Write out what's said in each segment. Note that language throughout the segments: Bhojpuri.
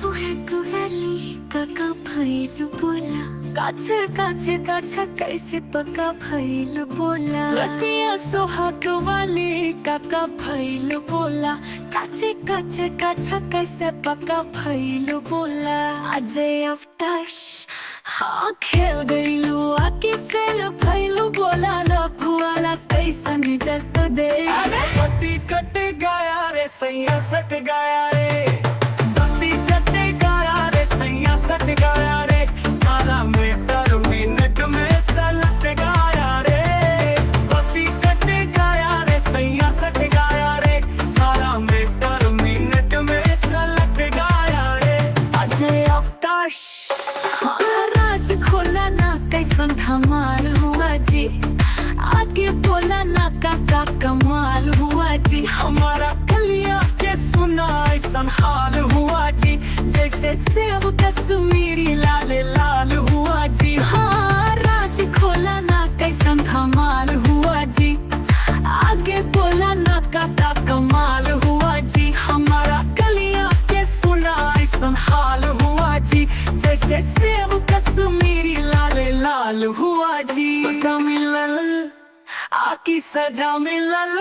तुहे कुवेली काका भइल बोला काछे काछे काछा कैसे पका भइल बोला रतिया सोहाग वाली काका भइल बोला काछे काछे काछा कैसे पका भइल बोला अजय अवताश हाँ खेल गईलू आके फेल भइलू बोला लभुआला कैसन जत दे अरे पति कट गया रे सैया सट गया रे पति कट गया रे सैया सट गया रे सारा मीटर मिनट में सलट गया रे पति कट गया रे सैया सट गया रे सारा मीटर मिनट में सलट गया रे अजय अवताश हाँ राज खोला ना कैसन धमाल हुआ जी आगे बोला ना काका कमाल हुआ जी हमारा कलिया के सुना ऐसा हाल हुआ जी जैसे सेब कश्मीरी लाल लाल हुआ जी हाँ राज खोला ना कैसन धमाल हुआ जी आगे बोला ना काका कमाल हुआ जी हमारा कलिया के सुना ऐसा हाल हुआ जी जैसे सेब कश्मीरी लाल लाल हुआ जी सजा मिलल आकी सजा मिलल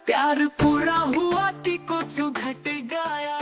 प्यार पूरा हुआ थी कुछ घट गया।